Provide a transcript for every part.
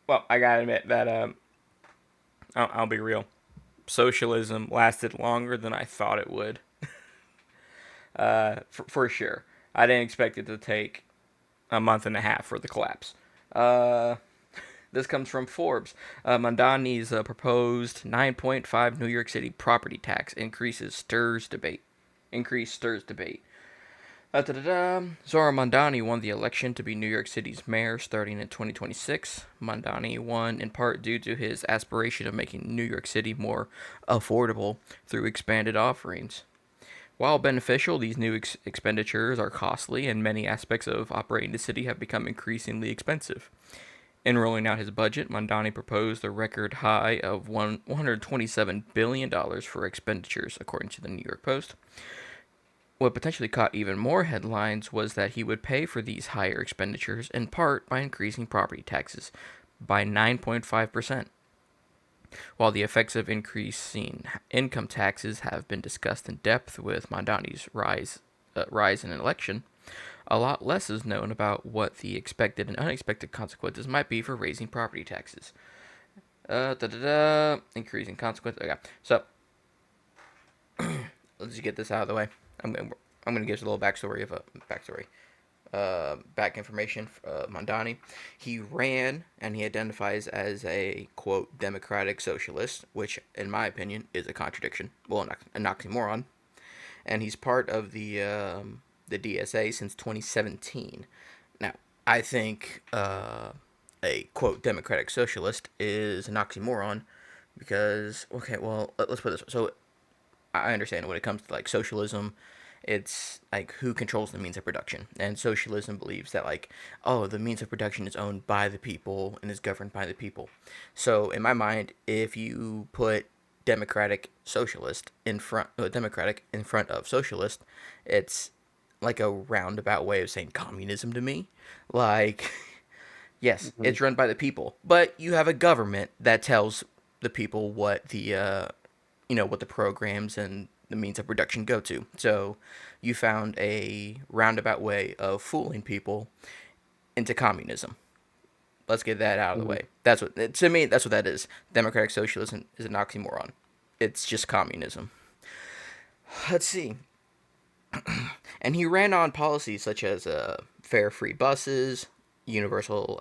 Well, I gotta admit that I'll be real. Socialism lasted longer than I thought it would. For sure. I didn't expect it to take a month and a half for the collapse. Uh, this comes from Forbes. Mondani's proposed 9.5 New York City property tax increases stirs debate. Increase stirs debate. Zora Mondani won the election to be New York City's mayor starting in 2026. Mondani won in part due to his aspiration of making New York City more affordable through expanded offerings. While beneficial, these new expenditures are costly, and many aspects of operating the city have become increasingly expensive. In rolling out his budget, Mondani proposed a record high of $127 billion for expenditures, according to the New York Post. What potentially caught even more headlines was that he would pay for these higher expenditures in part by increasing property taxes by 9.5%. While the effects of increasing income taxes have been discussed in depth with Mondani's rise in an election, a lot less is known about what the expected and unexpected consequences might be for raising property taxes. Increasing consequences. Okay, so let's just get this out of the way. I'm gonna give us a little backstory of a backstory. Back information. Mondani, he ran and he identifies as a quote democratic socialist, which in my opinion is a contradiction. Well, an oxymoron. And he's part of the DSA since 2017. Now, I think a quote democratic socialist is an oxymoron because okay, well let's put this. So I understand when it comes to like socialism, it's like who controls the means of production, and socialism believes that like oh the means of production is owned by the people and is governed by the people. So in my mind, if you put democratic in front of socialist, it's like a roundabout way of saying communism to me. Like yes, Hmm. it's run by the people, but you have a government that tells the people what what the programs and the means of production go to. So you found a roundabout way of fooling people into communism. Let's get that out of the Hmm. way. That's what to me. That's what that is. Democratic socialism is an oxymoron. It's just communism. Let's see. And he ran on policies such as fare free buses, universal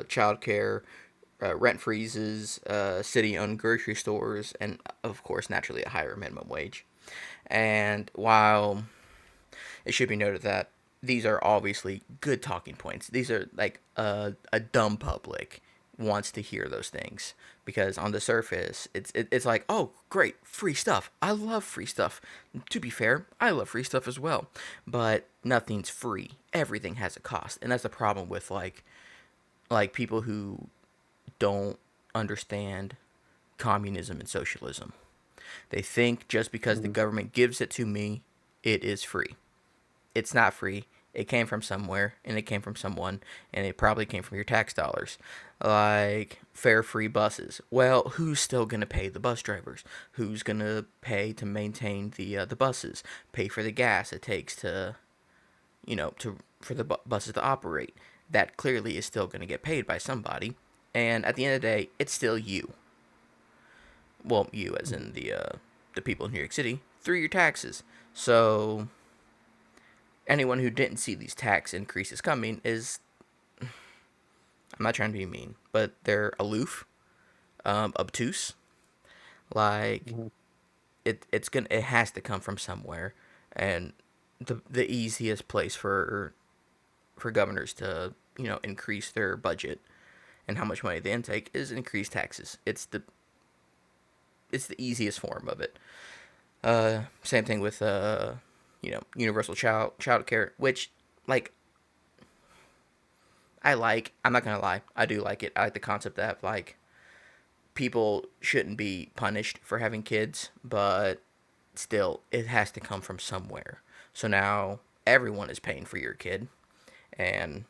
child care, rent freezes, city owned grocery stores, and of course, naturally, a higher minimum wage. And while it should be noted that these are obviously good talking points, these are like a dumb public wants to hear those things because on the surface it's like oh great free stuff, I love free stuff. To be fair, I love free stuff as well, but nothing's free, everything has a cost, and that's the problem with like people who don't understand communism and socialism. They think just because the Hmm. government gives it to me, it is free. It's not free. It came from somewhere, and it came from someone, and it probably came from your tax dollars. Like fare free buses. Well, who's still gonna pay the bus drivers? Who's gonna pay to maintain the buses? Pay for the gas it takes to to for the buses to operate. That clearly is still gonna get paid by somebody, and at the end of the day, it's still you. Well, you as in the people in New York City through your taxes. So anyone who didn't see these tax increases coming is, I'm not trying to be mean, but they're aloof, obtuse. Like Hmm. it has to come from somewhere, and the easiest place for governors to increase their budget and how much money they intake is increase taxes. It's the easiest form of it. Same thing with universal child care, which like I like. I'm not gonna lie, I do like it. I like the concept that like people shouldn't be punished for having kids, but still it has to come from somewhere. So now everyone is paying for your kid, and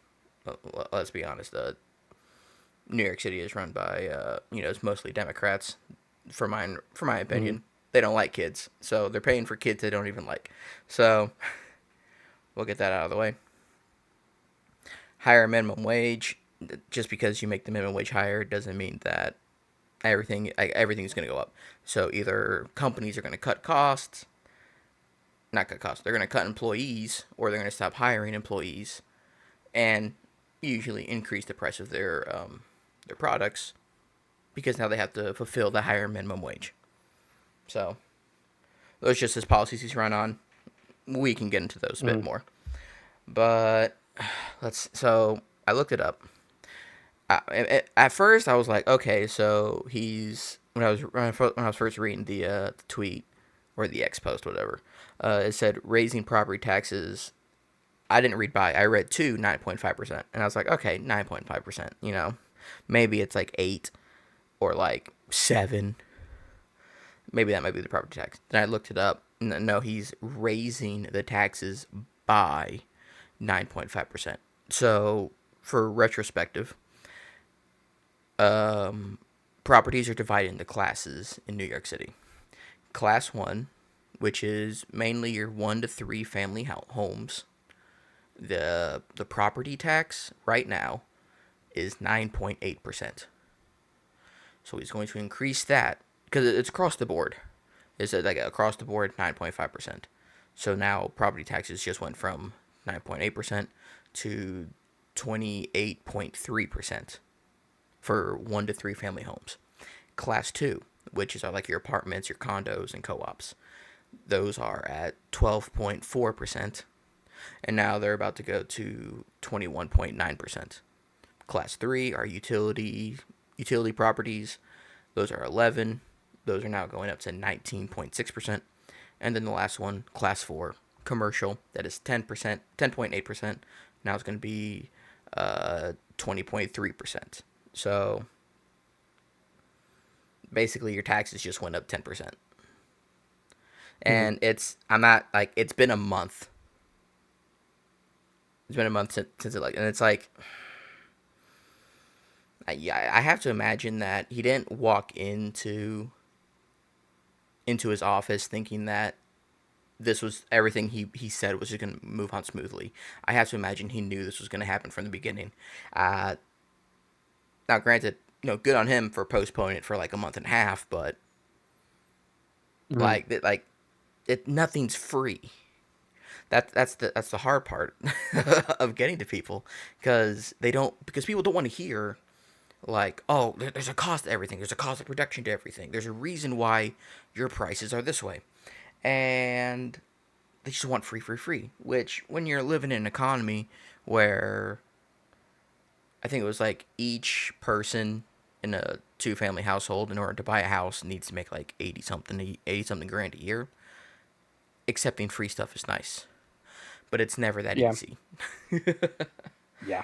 let's be honest, New York City is run by it's mostly Democrats. For my Hmm. opinion, they don't like kids, so they're paying for kids they don't even like. So we'll get that out of the way. Higher minimum wage. just because you make the minimum wage higher doesn't mean that everything's going to go up. So either companies are going to cut costs, not cut costs, they're going to cut employees, or they're going to stop hiring employees, and usually increase the price of their products because now they have to fulfill the higher minimum wage. So those are just his policies he's run on. We can get into those a bit more, but so I looked it up. At first, I was like, okay, so when I was first reading the tweet or the X post, whatever, it said raising property taxes. I didn't read by. I read to 9.5%, and I was like, okay, 9.5%. Maybe it's like 8 or like 7. Maybe that might be the property tax. Then I looked it up. No, he's raising the taxes by 9.5%. So for retrospective, properties are divided into classes in New York City. Class 1, which is mainly your 1 to 3 family homes. The property tax right now is 9.8%. So he's going to increase that because it's across the board. It's like across the board 9.5%. So now property taxes just went from 9.8% to 28.3% for 1 to 3 family homes. Class 2, which is like your apartments, your condos, and co-ops, those are at 12.4%, and now they're about to go to 21.9%. Class 3 are utility properties. Those are 11. Those are now going up to 19.6%. And then the last one, Class 4, commercial, that is 10%, 10.8%. Now it's going to be 20.3%. So basically your taxes just went up 10%. And it's been a month. It's been a month since it and it's like, I have to imagine that he didn't walk into his office thinking that this was everything he said was just going to move on smoothly. I have to imagine he knew this was going to happen from the beginning. Now, granted, good on him for postponing it for like a month and a half, but nothing's free. That's the hard part of getting to people because people don't want to hear like, oh, there's a cost to everything. There's a cost of production to everything. There's a reason why your prices are this way, and they just want free. Which when you're living in an economy where I think it was like each person in a 2-family household in order to buy a house needs to make like 80 something grand a year. Accepting free stuff is nice, but it's never that easy. Yeah.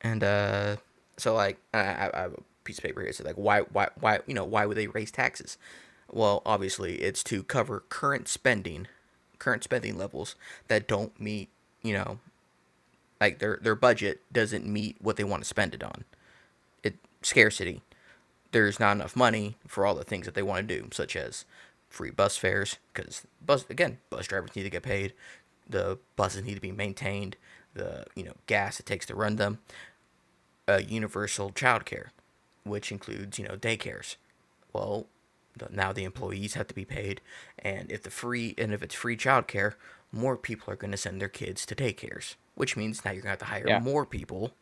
And so like I have a piece of paper here. So like why would they raise taxes? Well, obviously it's to cover current spending levels that don't meet, like their budget doesn't meet what they want to spend it on. Scarcity. There's not enough money for all the things that they want to do, such as free bus fares, because bus drivers need to get paid, the buses need to be maintained, the gas it takes to run them, universal childcare, which includes daycares. Well, now the employees have to be paid, and if it's free childcare, more people are going to send their kids to daycares, which means now you're going to have to hire more people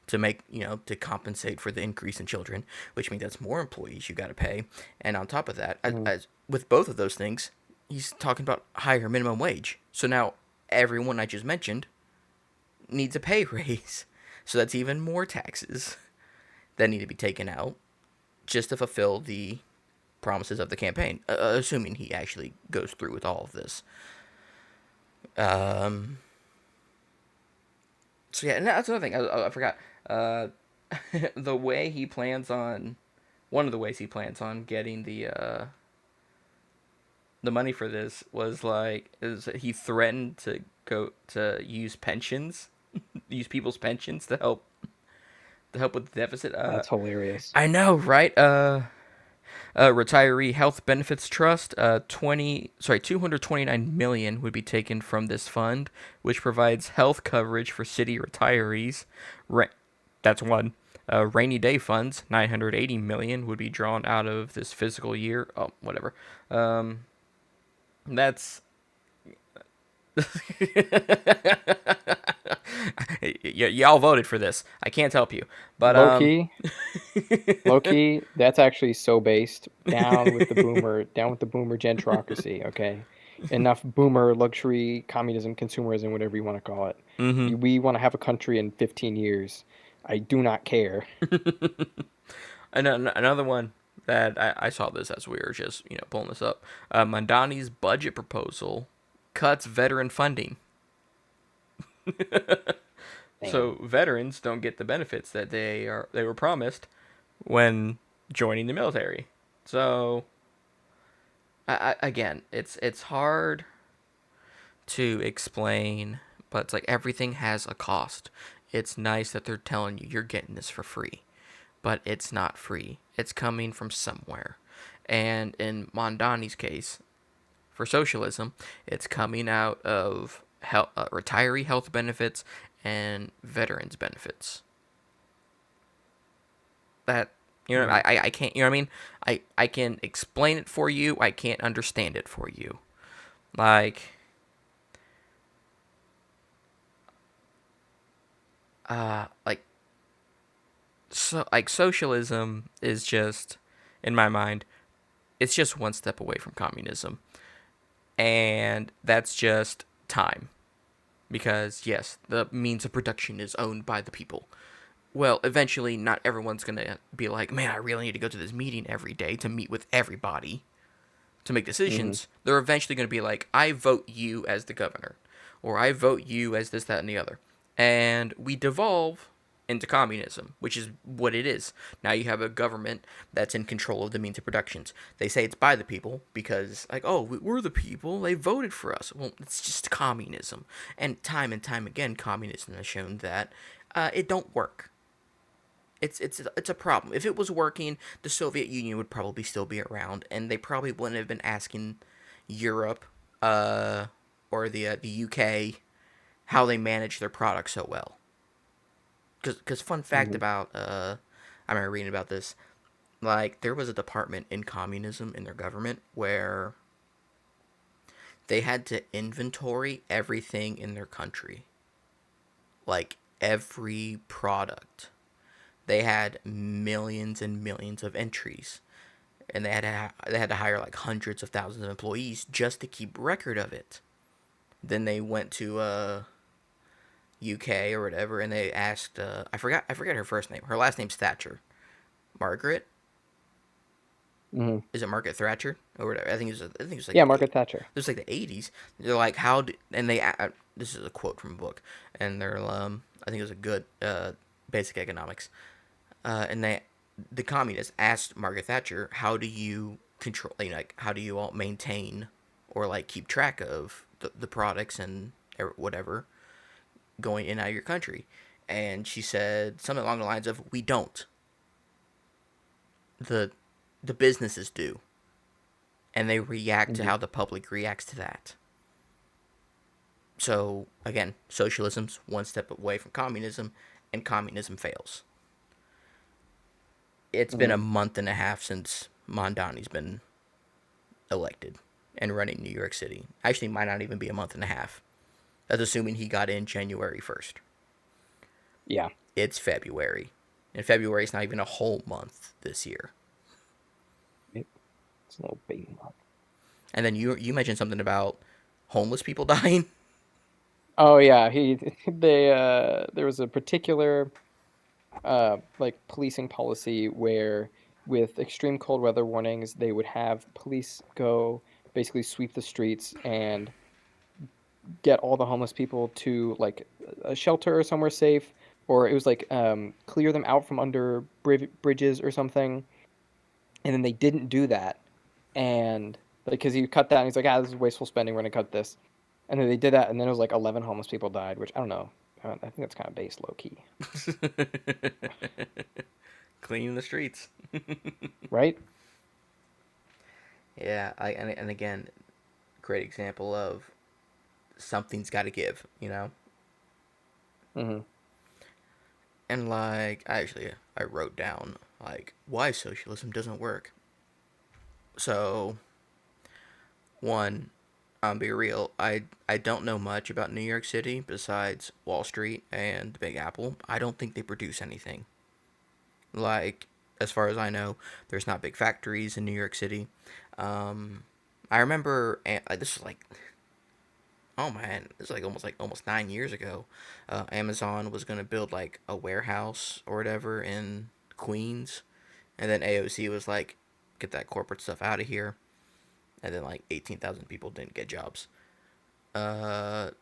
to make, to compensate for the increase in children, which means that's more employees you got to pay. And on top of that, as with both of those things, he's talking about higher minimum wage. So now everyone I just mentioned needs a pay raise. So that's even more taxes that need to be taken out just to fulfill the promises of the campaign, assuming he actually goes through with all of this. So yeah, and that's another thing I forgot. One of the ways he plans on getting the money for this was is he threatened to go to use people's pensions to help with the deficit. That's hilarious. I know, right? Retiree Health Benefits Trust, 229 million would be taken from this fund, which provides health coverage for city retirees, That's one. Rainy day funds, 980 million would be drawn out of this fiscal year. Oh, whatever. Um, that's y'all voted for this. I can't help you, but Low key, low key, that's actually so based down with the boomer gentrocracy. Okay, enough boomer luxury communism, consumerism, whatever you want to call it. mm-hmm. We want to have a country in 15 years. I do not care. And another one that I saw this as we were just pulling this up. Mandani's budget proposal cuts veteran funding. Damn. So veterans don't get the benefits that they were promised when joining the military. So again, it's hard to explain, but it's like everything has a cost. It's nice that they're telling you you're getting this for free, but it's not free. It's coming from somewhere. And in Mondani's case, for socialism, it's coming out of retiree health benefits and veterans benefits. That Mhm. I can't, you know what I mean? I can explain it for you. I can't understand it for you. Like like socialism is just, in my mind, it's just one step away from communism, and that's just time. Because yes, the means of production is owned by the people. Well, eventually, not everyone's gonna be like, man, I really need to go to this meeting every day to meet with everybody to make Mhm. decisions. They're eventually gonna be like, I vote you as the governor, or I vote you as this, that, and the other, and we devolve into communism, which is what it is. Now you have a government that's in control of the means of productions. They say it's by the people because, like, oh, we're the people. They voted for us. Well, it's just communism, and time again, communism has shown that it don't work. It's a problem. If it was working, the Soviet Union would probably still be around, and they probably wouldn't have been asking Europe, uh, or the UK how they manage their products so well. Because fun fact Mhm. about I remember reading about this. Like there was a department in communism in their government where they had to inventory everything in their country, like every product. They had millions and millions of entries, and they had to hire like hundreds of thousands of employees just to keep record of it. Then they went to UK or whatever, and they asked I forgot her first name. Her last name's Thatcher. Margaret, Mhm. is it Margaret Thatcher or whatever? I think it was like Yeah, the Margaret Thatcher. it was like the 80s. They're like how do, and they this is a quote from a book, and they're I think it was a good basic economics. And the communists asked Margaret Thatcher, "How do you control? Like, how do you all maintain or like keep track of the products and whatever going in and out of your country?" And she said something along the lines of, "We don't. the The businesses do, and they react to Mhm. how the public reacts to that." So again, socialism's one step away from communism, and communism fails. It's been a Mhm. month and a half since Mondani's been elected and running New York City. Actually, might not even be a month and a half. That's assuming he got in January 1st. Yeah. It's February. And February is not even a whole month this year. It's a little baby month. And then you mentioned something about homeless people dying. Oh yeah, he they there was a particular like policing policy where with extreme cold weather warnings they would have police go basically sweep the streets and get all the homeless people to like a shelter or somewhere safe, or it was like clear them out from under bridges or something, and then they didn't do that, and like because he cut that and he's like, ah, this is wasteful spending, we're gonna cut this, and then they did that, and then it was like 11 homeless people died, which I don't know. I think that's kind of base low key, Cleaning the streets. right? Yeah, and again, great example of something's got to give. And like, I wrote down like why socialism doesn't work. So one, be real, I don't know much about New York City besides Wall Street and the Big Apple. I don't think they produce anything. Like, as far as I know, there's not big factories in New York City. Um, I remember this was oh man, this is like almost 9 years ago. Amazon was gonna build like a warehouse or whatever in Queens, and then AOC was like, "Get that corporate stuff out of here," and then like 18,000 people didn't get jobs.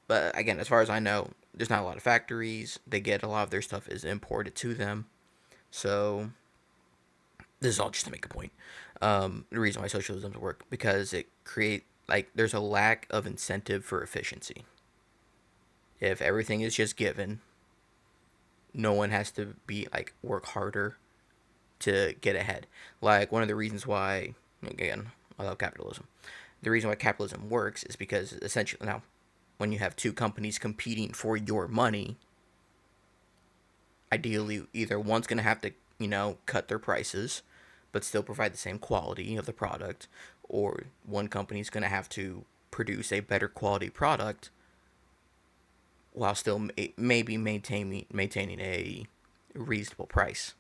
But again, as far as I know, there's not a lot of factories. They get a lot of their stuff is imported to them. So this is all just to make a point. The reason why socialism doesn't work because it create like there's a lack of incentive for efficiency. If everything is just given, no one has to be like work harder to get ahead. Like one of the reasons why, again, I love capitalism. The reason why capitalism works is because essentially now, when you have two companies competing for your money, ideally either one's going to have to cut their prices but still provide the same quality of the product, or one company's going to have to produce a better quality product while still maybe maintaining a reasonable price.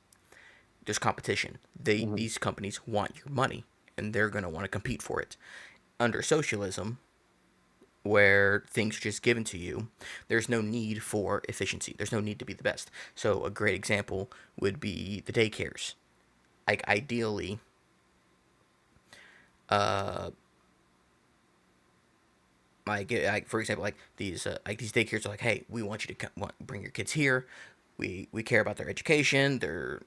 There's competition. Hmm. These companies want your money and they're going to want to compete for it. Under socialism, where things are just given to you, there's no need for efficiency. There's no need to be the best. So a great example would be the daycares. Like ideally, uh, like for example, like these daycares are like, hey, we want you to bring your kids here. We care about their education, their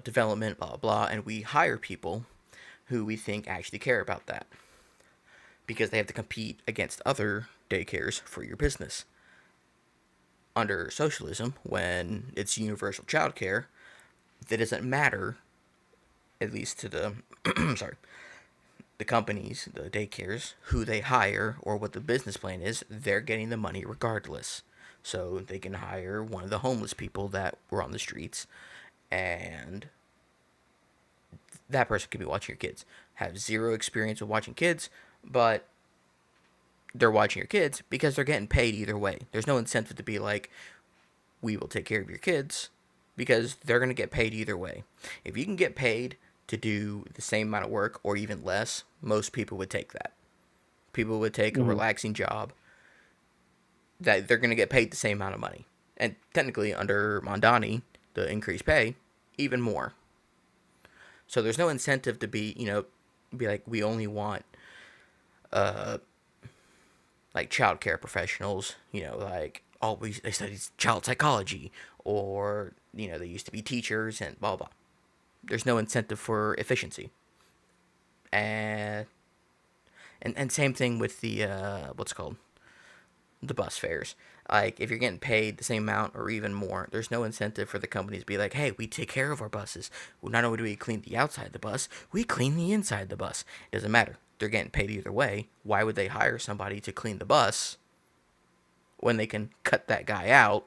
development, blah blah blah, and we hire people who we think actually care about that because they have to compete against other daycares for your business. Under socialism, when it's universal childcare, that doesn't matter, at least to the sorry, the companies, the daycares, who they hire or what the business plan is, they're getting the money regardless. So they can hire one of the homeless people that were on the streets, and that person could be watching your kids. Have zero experience with watching kids, but they're watching your kids because they're getting paid either way. There's no incentive to be like, we will take care of your kids because they're going to get paid either way. If you can get paid to do the same amount of work or even less, most people would take that. People would take a Hmm. relaxing job that they're going to get paid the same amount of money. And technically, under Mondani, the increased pay, even more. So there's no incentive to be like, we only want uh, like childcare professionals, like always they studied child psychology, or they used to be teachers and blah blah. There's no incentive for efficiency, and and same thing with the what's it called, the bus fares. Like if you're getting paid the same amount or even more, there's no incentive for the companies to be like, hey, we take care of our buses. Well, not only do we clean the outside of the bus, we clean the inside of the bus. It doesn't matter. They're getting paid either way. Why would they hire somebody to clean the bus when they can cut that guy out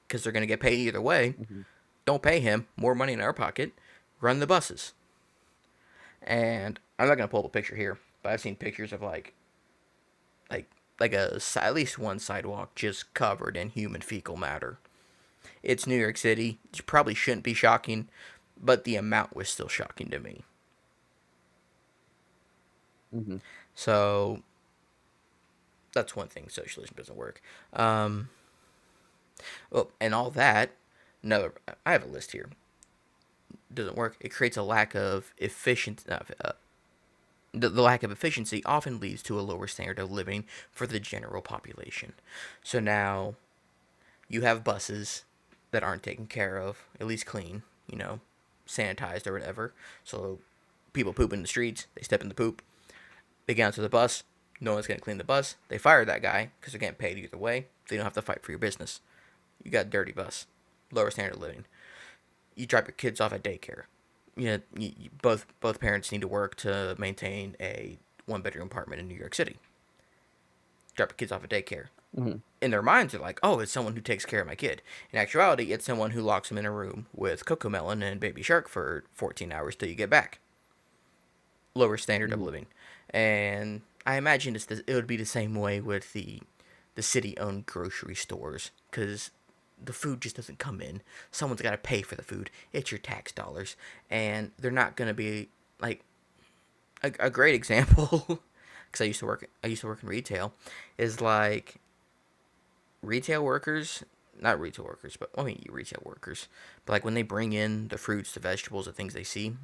because they're going to get paid either way? Hmm. Don't pay him. More money in our pocket. Run the buses. And I'm not going to pull up a picture here, but I've seen pictures of like like at least one sidewalk just covered in human fecal matter. It's New York City. It probably shouldn't be shocking, but the amount was still shocking to me. Hmm. So that's one thing socialism doesn't work. Um, well, and all that. Another, I have a list here. Doesn't work. It creates a lack of efficient. The lack of efficiency often leads to a lower standard of living for the general population. So now you have buses that aren't taken care of, at least clean, sanitized or whatever. So people poop in the streets, they step in the poop, they get onto the bus, no one's going to clean the bus. They fire that guy because they're getting paid either way. They don't have to fight for your business. You got a dirty bus, lower standard of living. You drop your kids off at daycare. Both parents need to work to maintain a one bedroom apartment in New York City. Drop your kids off at daycare. Hmm. In their minds, they're like, oh, it's someone who takes care of my kid. In actuality, it's someone who locks him in a room with Cocomelon and Baby Shark for 14 hours till you get back. Lower standard of Hmm. living. And I imagine it would be the same way with the city-owned grocery stores, because the food just doesn't come in. Someone's got to pay for the food. It's your tax dollars, and they're not going to be like a great example. Because I used to work in retail, is like retail workers, not retail workers, but I mean retail workers, but like when they bring in the fruits, the vegetables, the things they see,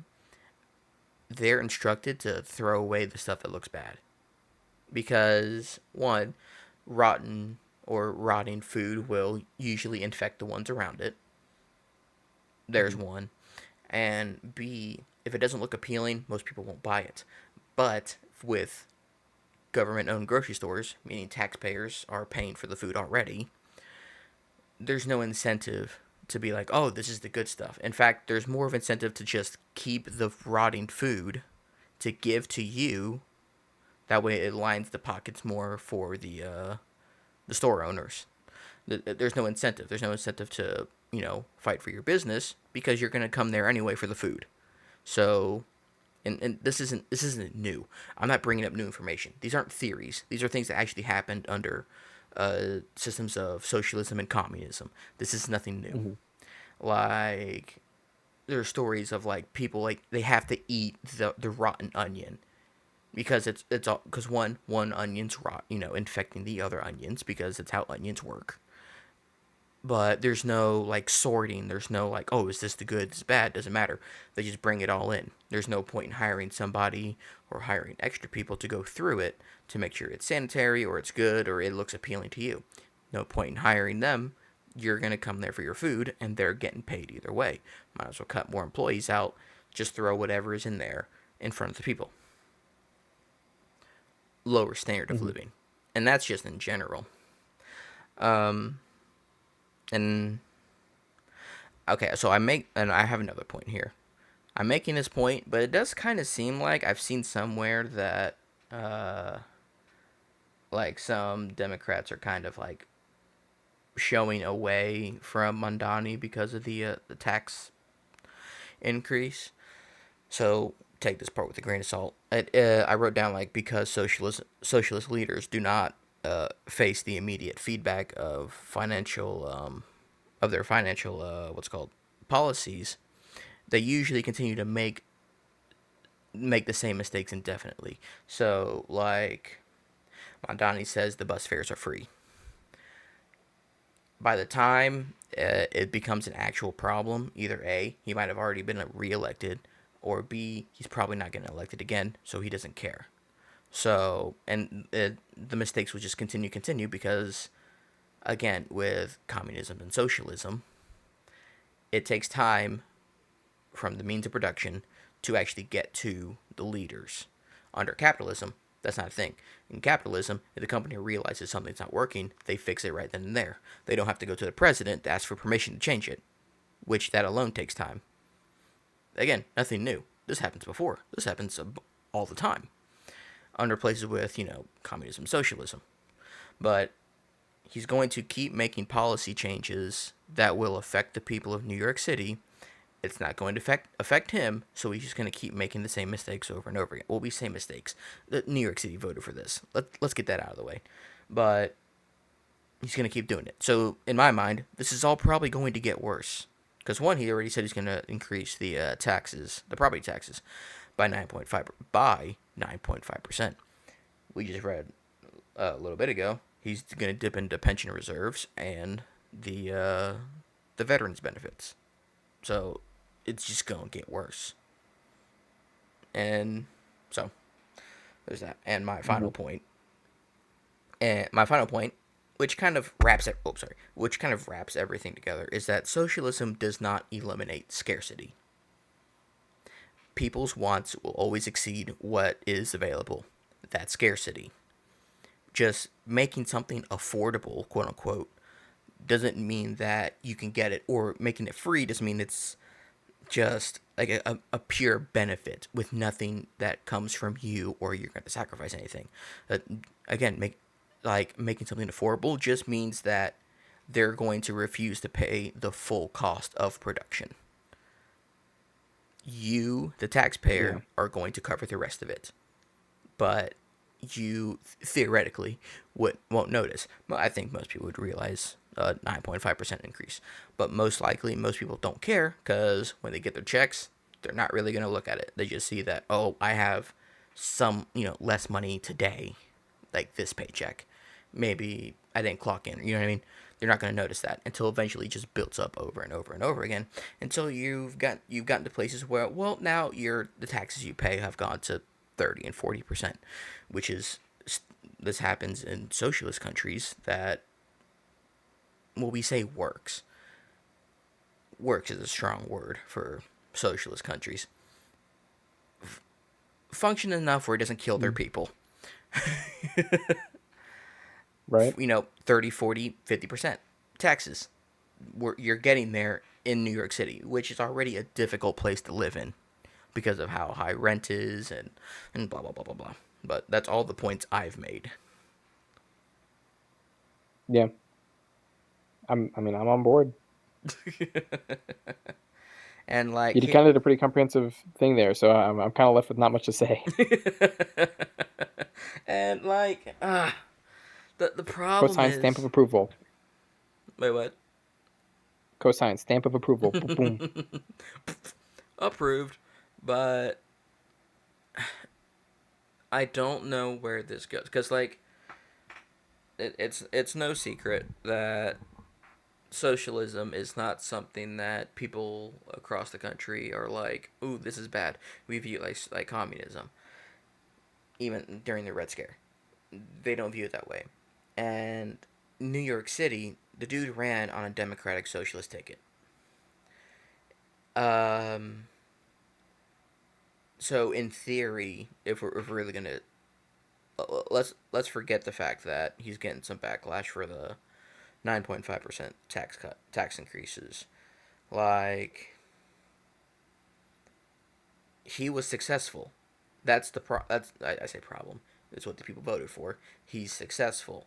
they're instructed to throw away the stuff that looks bad, because one, rotten or rotting food will usually infect the ones around it. There's Hmm. one. And B, if it doesn't look appealing, most people won't buy it. But with government owned grocery stores, meaning taxpayers are paying for the food already, there's no incentive to be like, oh, this is the good stuff. In fact, there's more of incentive to just keep the rotting food to give to you. That way, it lines the pockets more for the store owners. There's no incentive. There's no incentive to fight for your business, because you're gonna come there anyway for the food. So, and this isn't new. I'm not bringing up new information. These aren't theories. These are things that actually happened under systems of socialism and communism. This is nothing new. Hmm. Like, there are stories of like people, like they have to eat the rotten onion, because it's all because one onion's rot, infecting the other onions, because it's how onions work. But there's no like sorting. There's no like, oh, is this the good, this bad? Doesn't matter. They just bring it all in. There's no point in hiring somebody or hiring extra people to go through it to make sure it's sanitary or it's good or it looks appealing to you. No point in hiring them. You're gonna come there for your food, and they're getting paid either way. Might as well cut more employees out. Just throw whatever is in there in front of the people. Lower standard of Hmm. living, and that's just in general. Um, and okay, so I have another point here. I'm making this point, but it does kind of seem like I've seen somewhere that, uh, like some Democrats are kind of like showing away from Mondani because of the tax increase. So take this part with a grain of salt. I wrote down like, because socialist leaders do not face the immediate feedback of their financial what's called policies. They usually continue to make the same mistakes indefinitely. So, like, Mondani says the bus fares are free. By the time it becomes an actual problem, either A, he might have already been reelected, or B, he's probably not getting elected again, so he doesn't care. So, and the mistakes will just continue, because, again, with communism and socialism, it takes time from the means of production to actually get to the leaders. Under capitalism, that's not a thing. In capitalism, if the company realizes something's not working, they fix it right then and there. They don't have to go to the president to ask for permission to change it, which that alone takes time. Again, nothing new. This happens before. This happens all the time under places with, communism, socialism. But he's going to keep making policy changes that will affect the people of New York City. It's not going to affect him, so he's just going to keep making the same mistakes over and over again. Well, we say mistakes. New York City voted for this. Let's get that out of the way. But he's going to keep doing it. So, in my mind, this is all probably going to get worse. Because one, he already said he's going to increase the taxes, the property taxes, by 9.5%. We just read a little bit ago. He's going to dip into pension reserves and the veterans benefits. So it's just going to get worse. And so there's that. And Hmm. my final point, which kind of wraps it. Oh, sorry. Which kind of wraps everything together, is that socialism does not eliminate scarcity. People's wants will always exceed what is available. That's scarcity. Just making something affordable, quote unquote, doesn't mean that you can get it, or making it free doesn't mean it's just like a pure benefit with nothing that comes from you, or you're going to sacrifice anything. Uh, Again, like making something affordable just means that they're going to refuse to pay the full cost of production. You, the Yeah. taxpayer, are going to cover the rest of it, but you theoretically won't notice. But I think most people would realize a 9.5% increase, but most likely most people don't care because when they get their checks, they're not really going to look at it. They just see that, oh, I have some, less money today, like this paycheck. Maybe I didn't clock in. You know what I mean? They're not going to notice that until eventually it just builds up over and over and over again until you've gotten to places where, well, now the taxes you pay have gone to 30 and 40%, which is, this happens in socialist countries that, well, we say works is a strong word for socialist countries, function enough where it doesn't kill their Mm. people. Right. 30, 40, 50% taxes. You're getting there in New York City, which is already a difficult place to live in because of how high rent is and blah blah blah blah blah. But that's all the points I've made. Yeah. I mean, I'm on board. And You like, kind of did a pretty comprehensive thing there, so I'm kind of left with not much to say. and like, the problem Cosine stamp of is, approval. wait, what? Cosine stamp of approval. Boom, boom. Approved, but I don't know where this goes because like, it's no secret that socialism is not something that people across the country are like, ooh, this is bad. We view it like communism. Even during the Red Scare, they don't view it that way. And New York City, the dude ran on a democratic socialist ticket. Um, so in theory, if we're really gonna, let's forget the fact that he's getting some backlash for the 9.5% tax increases. Like, he was successful. I say problem. It's what the people voted for. He's successful.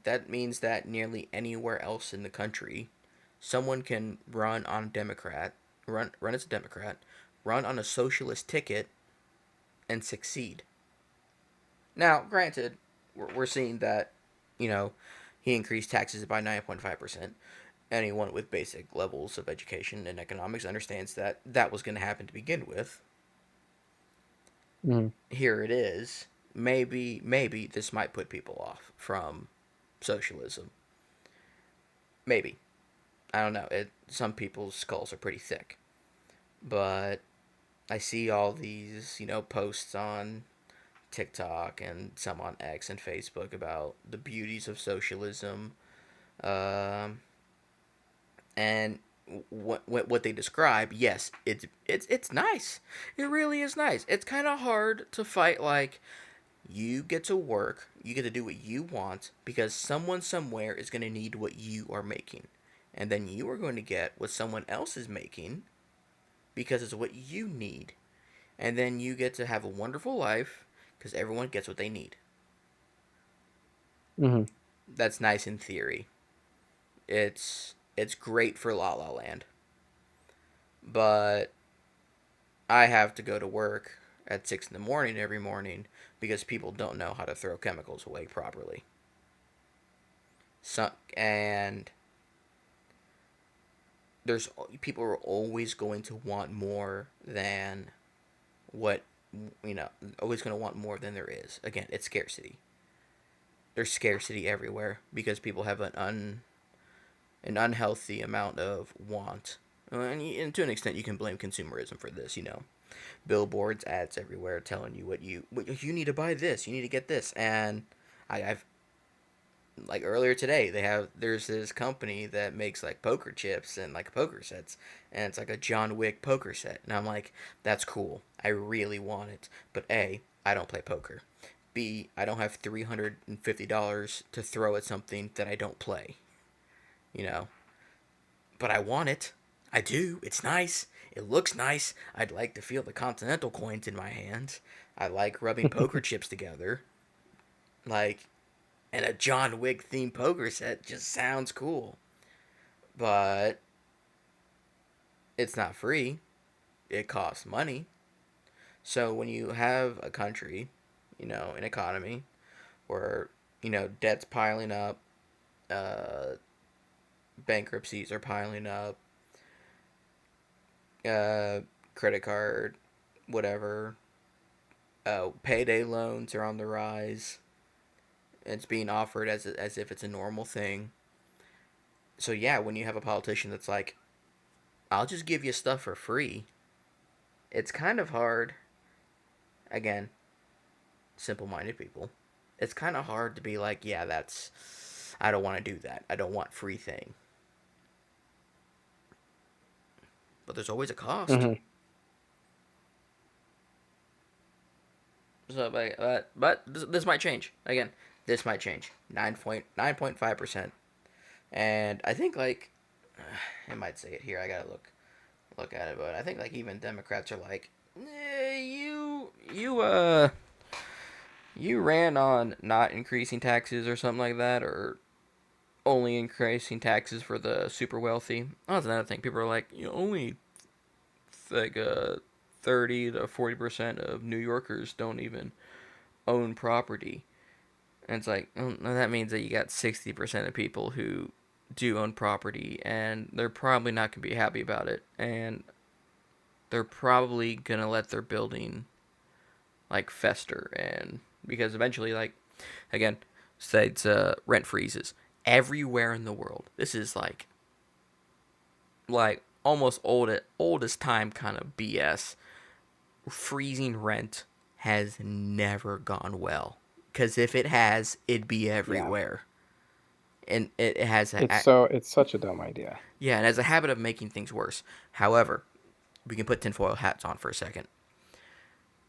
That means that nearly anywhere else in the country, someone can run as a Democrat, run on a socialist ticket, and succeed. Now, granted, we're seeing that, you know, he increased taxes by 9.5%. Anyone with basic levels of education and economics understands that that was going to happen to begin with. Mm. Here it is. Maybe this might put people off from socialism. Maybe. I don't know. Some people's skulls are pretty thick. But I see all these, posts on TikTok and some on X and Facebook about the beauties of socialism, um, and what they describe. Yes, it's nice. It really is nice. It's kind of hard to fight. Like, you get to work, you get to do what you want because someone somewhere is going to need what you are making, and then you are going to get what someone else is making because it's what you need, and then you get to have a wonderful life because everyone gets what they need. Hmm. That's nice in theory. It's great for La La Land, but I have to go to work at 6 in the morning every morning because people don't know how to throw chemicals away properly. And there's people are always going to want more than what you know always going to want more than there is. Again, it's scarcity. There's scarcity everywhere because people have an unhealthy amount of want. And to an extent, you can blame consumerism for this. Billboards, ads everywhere telling you what you need to buy this, you need to get this, and I've like earlier today there's this company that makes like poker chips and like poker sets, and it's like a John Wick poker set, and I'm like, that's cool, I really want it, but A, I don't play poker. B, I don't have $350 to throw at something that I don't play, you know but I want it. I do. It's nice. It looks nice. I'd like to feel the continental coins in my hands. I like rubbing poker chips together. Like, And a John Wick themed poker set just sounds cool. But it's not free, it costs money. So when you have a country, an economy where, debt's piling up, uh, bankruptcies are piling up, uh, credit card, whatever, payday loans are on the rise. It's being offered as if it's a normal thing. So yeah, when you have a politician that's like, "I'll just give you stuff for free," it's kind of hard. Again, simple-minded people. It's kind of hard to be like, "Yeah, that's. I don't want to do that. I don't want free thing." But there's always a cost. Hmm. So, but this might change again. This might change 9.5%, and I think like it might say it here. I gotta look at it, but I think like even Democrats are like, you ran on not increasing taxes or something like that, or only increasing taxes for the super wealthy. Oh, that's another thing. People are like, only like 30 to 40% of New Yorkers don't even own property. And it's like, oh, no, that means that you got 60% of people who do own property, and they're probably not going to be happy about it. And they're probably going to let their building, like, fester. And because eventually, like, again, say it's rent freezes everywhere in the world. This is like almost oldest time kind of BS. Freezing rent has never gone well. Because if it has, it'd be Yeah. everywhere. And it has It's such a dumb idea. yeah, and has a habit of making things worse. However, we can put tinfoil hats on for a second.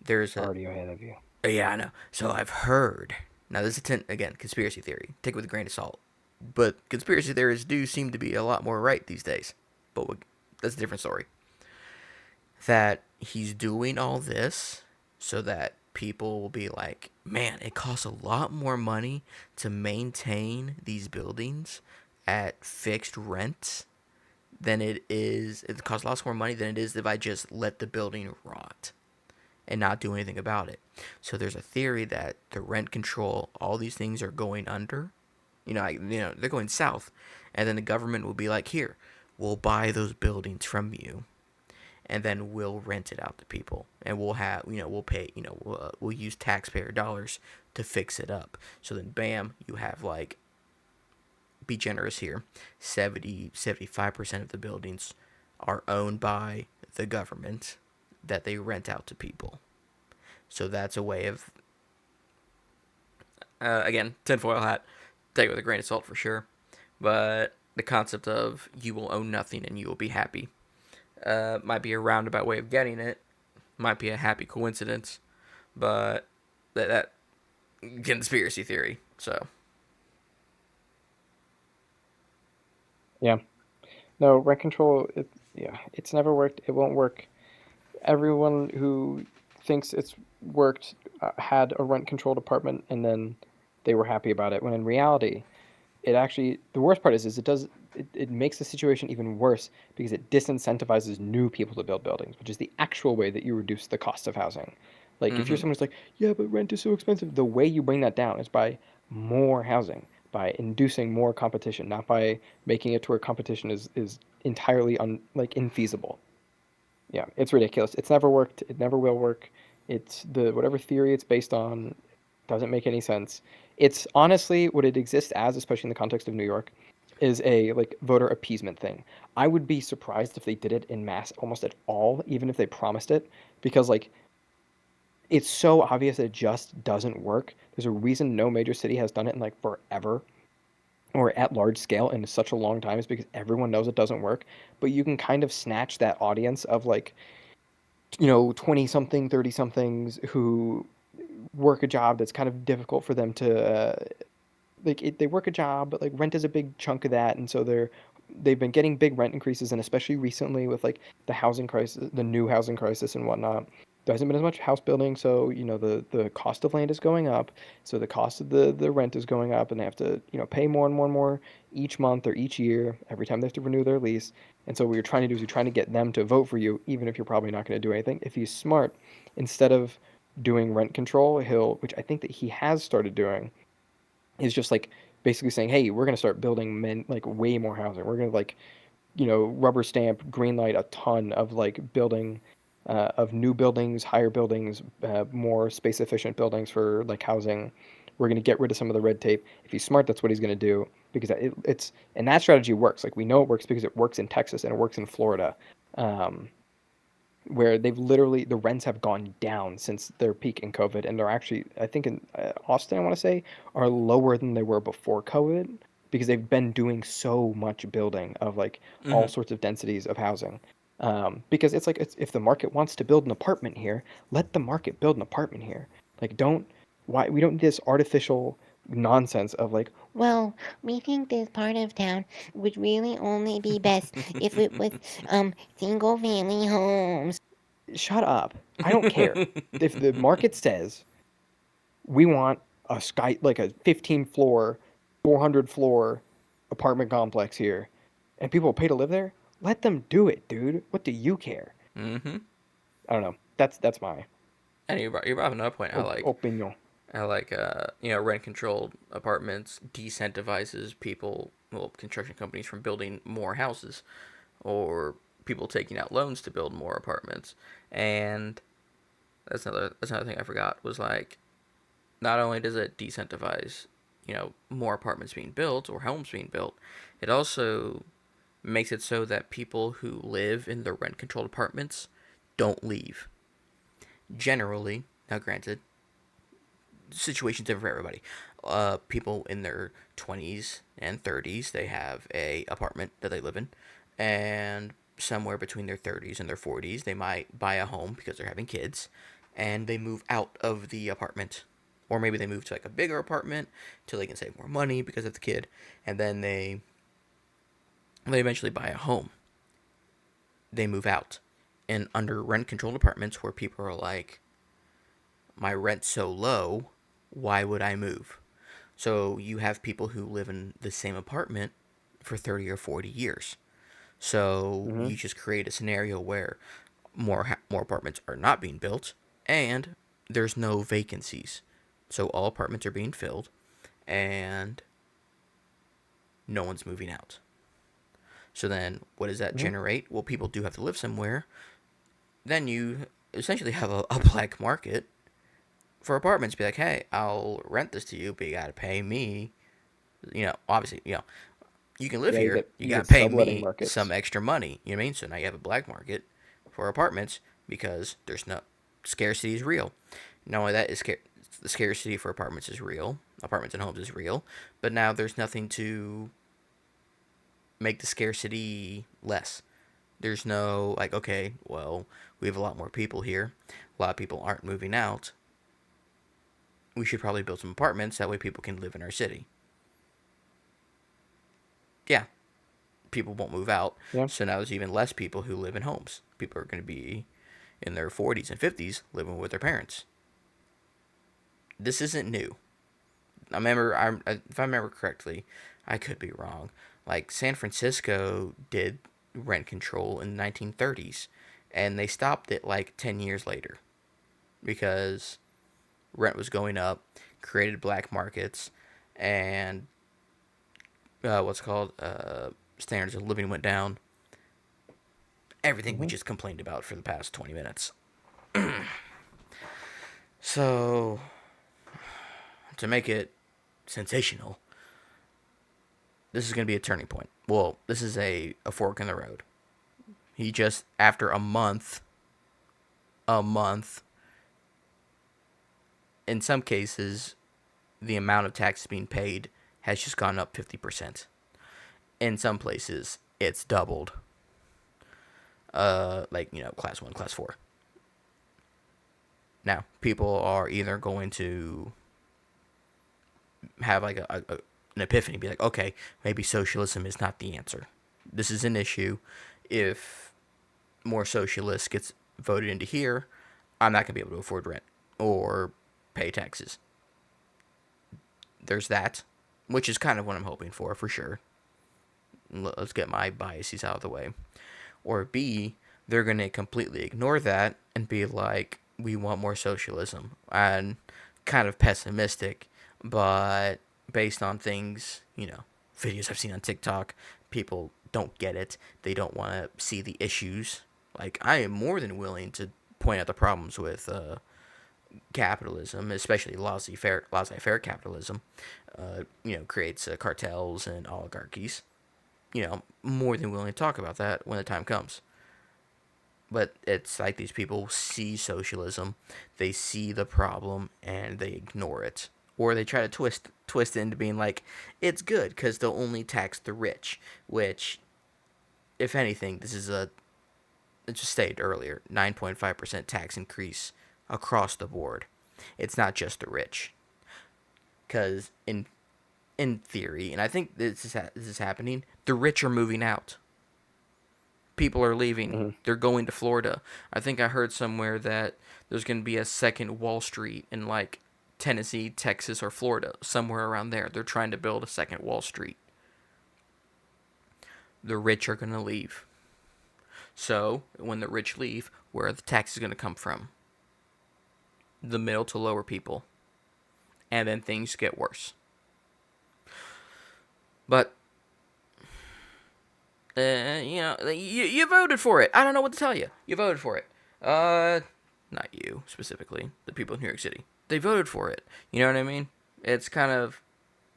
There's a Already ahead of you. yeah, I know. So I've heard. Now this is again conspiracy theory. Take it with a grain of salt. But conspiracy theories do seem to be a lot more right these days. But that's a different story. That he's doing all this so that people will be like, man, it costs a lot more money to maintain these buildings at fixed rents than it costs lots more money than it is if I just let the building rot and not do anything about it. So there's a theory that the rent control, all these things are going under. They're going south, and then the government will be like, "Here, we'll buy those buildings from you, and then we'll rent it out to people, and we'll pay, we'll use taxpayer dollars to fix it up." So then, bam, you have like, be generous here, 75% of the buildings are owned by the government that they rent out to people. So that's a way of, again, tinfoil hat, take it with a grain of salt for sure. But the concept of you will own nothing and you will be happy might be a roundabout way of getting it, might be a happy coincidence, but that conspiracy theory. So, Yeah. No, rent control, yeah, it's never worked. It won't work. Everyone who thinks it's worked had a rent control department and then they were happy about it. When in reality, it actually, the worst part is it makes the situation even worse because it disincentivizes new people to build buildings, which is the actual way that you reduce the cost of housing. Like if you're mm-hmm. someone who's like, yeah, but rent is so expensive, the way you bring that down is by more housing, by inducing more competition, not by making it to where competition is entirely like infeasible. Yeah, it's ridiculous. It's never worked. It never will work. It's the whatever theory it's based on doesn't make any sense. It's honestly what it exists as, especially in the context of New York, is a like voter appeasement thing. I would be surprised if they did it in mass almost at all, even if they promised it, because like it's so obvious that it just doesn't work. There's a reason no major city has done it in like forever or at large scale in such a long time is because everyone knows it doesn't work. But you can kind of snatch that audience of like 20 something, 30 somethings who work a job that's kind of difficult for them to they work a job, but like rent is a big chunk of that, and so they've been getting big rent increases, and especially recently with like the housing crisis, the new housing crisis and whatnot, hasn't been as much house building, so the cost of land is going up, so the cost of the rent is going up, and they have to pay more and more and more each month or each year every time they have to renew their lease. And so what you're trying to do is you're trying to get them to vote for you, even if you're probably not going to do anything. If he's smart, instead of doing rent control, which I think that he has started doing, is just like basically saying, hey, we're going to start building like way more housing. We're going to like rubber stamp, green light a ton of like building, of new buildings, higher buildings, more space efficient buildings for like housing. We're going to get rid of some of the red tape. If he's smart, that's what he's going to do because it's and that strategy works. Like we know it works because it works in Texas and it works in Florida, um, where they've literally the rents have gone down since their peak in COVID, and they're actually I think in Austin I want to say are lower than they were before COVID because they've been doing so much building of like all Hmm. sorts of densities of housing. Because it's like if the market wants to build an apartment here, let the market build an apartment here. Like don't why we don't need this artificial nonsense of like, well, we think this part of town would really only be best if it was single family homes. Shut up. I don't care. If the market says we want a sky like a 15 floor, 400 floor apartment complex here and people pay to live there, let them do it, dude. What do you care? Hmm. I don't know. That's my And you brought up another point. opinion. Rent controlled apartments decentivizes people, well, construction companies from building more houses, or people taking out loans to build more apartments. And that's another thing I forgot was like, not only does it decentivize, more apartments being built or homes being built, it also makes it so that people who live in the rent controlled apartments don't leave. Generally, now granted, situations different for everybody. People in their 20s and 30s, they have a apartment that they live in, and somewhere between their 30s and their 40s, they might buy a home because they're having kids, and they move out of the apartment. Or maybe they move to like a bigger apartment till they can save more money because of the kid, and then they eventually buy a home. They move out. And under rent controlled apartments where people are like, my rent's so low, why would I move? So you have people who live in the same apartment for 30 or 40 years. So Mm-hmm. you just create a scenario where more apartments are not being built and there's no vacancies. So all apartments are being filled and no one's moving out. So then what does that Mm-hmm. generate? Well, people do have to live somewhere. Then you essentially have a black market for apartments. Be like, hey, I'll rent this to you, but you got to pay me. Obviously, you can live Yeah, here. You you got get to pay subletting me some markets. extra money. You know what I mean? So now you have a black market for apartments because there's no scarcity is real. Not only that is the scarcity for apartments is real. Apartments and homes is real, but now there's nothing to make the scarcity less. There's no like, okay, well, we have a lot more people here. A lot of people aren't moving out. We should probably build some apartments that way people can live in our city. Yeah, people won't move out. Yeah. So now there's even less people who live in homes. People are going to be in their 40s and 50s living with their parents. This isn't new. If I remember correctly, I could be wrong. Like San Francisco did rent control in the 1930s, and they stopped it like 10 years later because rent was going up, created black markets, and what's called standards of living went down. Everything we Mm-hmm. just complained about for the past 20 minutes. So, to make it sensational, this is going to be a turning point. Well, this is a fork in the road. He just, after a month, in some cases, the amount of taxes being paid has just gone up 50%. In some places, it's doubled. Class 1, class 4. Now, people are either going to have like an epiphany, be like, okay, maybe socialism is not the answer. This is an issue. If more socialists gets voted into here, I'm not gonna be able to afford rent or pay taxes. There's that, which is kind of what I'm hoping for sure. Let's get my biases out of the way. Or B, they're going to completely ignore that and be like, we want more socialism. And kind of pessimistic, but based on things, videos I've seen on TikTok, people don't get it. They don't want to see the issues. Like, I am more than willing to point out the problems with capitalism, especially laissez-faire capitalism. Creates cartels and oligarchies. More than willing to talk about that when the time comes. But it's like these people see socialism, they see the problem, and they ignore it. Or they try to twist it into being like, it's good because they'll only tax the rich. Which, if anything, this is it just stated earlier, 9.5% tax increase across the board. It's not just the rich. Because in theory, and I think this is happening, the rich are moving out. People are leaving. Mm-hmm. They're going to Florida. I think I heard somewhere that there's going to be a second Wall Street in like Tennessee, Texas, or Florida, somewhere around there. They're trying to build a second Wall Street. The rich are going to leave. So, when the rich leave, where are the taxes going to come from? The middle to lower people. And then things get worse. But you voted for it. I don't know what to tell you. You voted for it. Not you specifically. The people in New York City. They voted for it. You know what I mean? It's kind of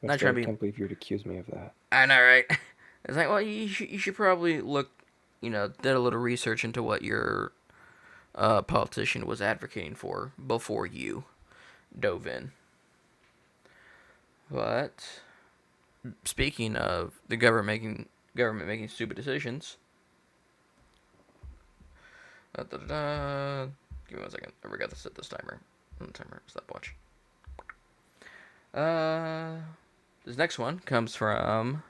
That's not good. trying I to be. can't believe you would accuse me of that. I know, right? It's like, well, you should probably look. Did a little research into what your politician was advocating for before you dove in. But speaking of the government making stupid decisions. Give me 1 second. I forgot to set this timer. Stopwatch. This next one comes from